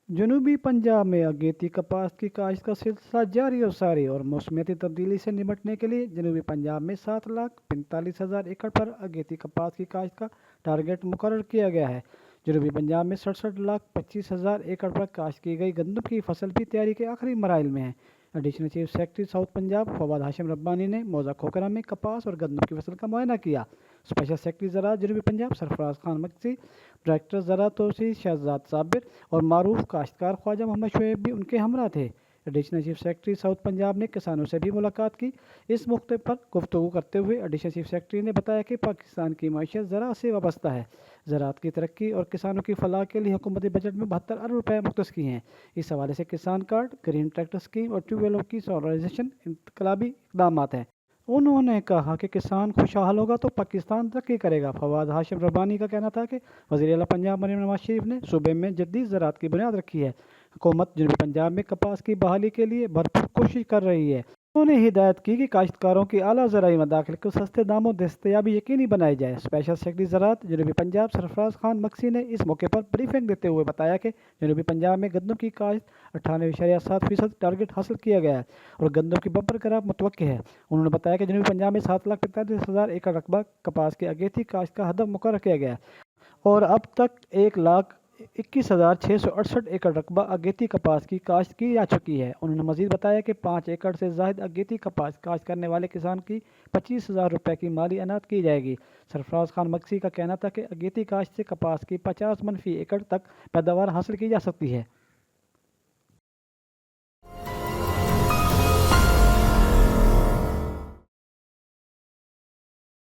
जनूबी पंजाब में अगेती कपास की काश्त का सिलसिला जारी और सारी और मौसमियाती तब्दीली से निपटने के लिए जनूबी पंजाब में 7,45,000 एकड़ पर अगेती कपास की काश्त का टारगेट मुकर्रर किया गया है। जनूबी पंजाब में 67,25,000 एकड़ पर काश्त की गई गंदम की फसल भी तैयारी के आखिरी मराइल में है। Additional chief secretary south Punjab Fawad Hashim Rabbani ने मौजा खोखरा में कपास और गंदम की फसल का मुआयना किया। स्पेशल सेक्रेटरी ज़राअत जनूबी पंजाब सरफराज खान मक्सी, डायरेक्टर ज़राअत तोसी शहजाद साबिर और मारूफ काश्तकार ख्वाजा मोहम्मद शुएब भी उनके हमरा थे। Additional chief secretary south Punjab ने किसानों से भी मुलाकात की। इस मौके पर गुफ्तगू करते हुए एडिशनल चीफ सेक्रेटरी ने बताया कि पाकिस्तान की मईशत ज़राअत से वाबस्ता है। ज़राअत की तरक्की और किसानों की फलाह के लिए हुकूमती बजट में 72 अरब रुपए मुख्तस किए हैं। इस हवाले से किसान कार्ड, ग्रीन ट्रैक्टर स्कीम और ट्यूबवेलों की सोलराइजेशन इनकलाबी इकदाम हैं। उन्होंने कहा कि किसान खुशहाल होगा तो पाकिस्तान तरक्की करेगा। फवाद हाशिम रब्बानी का कहना था कि वज़ीर आला पंजाब मरीम नवाज शरीफ ने सूबे में जदीद ज़राअत की बुनियाद रखी है। हुकूमत जनूबी पंजाब में कपास की बहाली के लिए भरपूर कोशिश कर रही है। उन्होंने हिदायत की कि काश्तकारों की आला ज़राई मदाखिल को सस्ते दामों दस्तयाबी यकीनी बनाई जाए। स्पेशल सेक्रेटरी ज़राअत जनूबी पंजाब सरफराज खान मक्सी ने इस मौके पर ब्रीफिंग देते हुए बताया कि जनूबी पंजाब में गंदम की काश्त 98.7% टारगेट हासिल किया गया है और गंदम की बम्पर क्रॉप मुतवक्की है। उन्होंने बताया कि जनूबी पंजाब में 7,45,000 एकड़ रकबा कपास की अगेती काश्त का हदफ मुकर्रर किया गया है और अब तक 1,21,668 एकड़ रकबा अगेती कपास की काश्त की जा चुकी है। उन्होंने मजीद बताया कि 5 एकड़ से ज़ायद अगेती कपास काश्त करने वाले किसान की 25,000 रुपये की माली अनात की जाएगी। सरफराज खान मक्सी का कहना था कि अगेती काश्त से कपास की 50 मन फी एकड़ तक पैदावार हासिल की जा सकती है।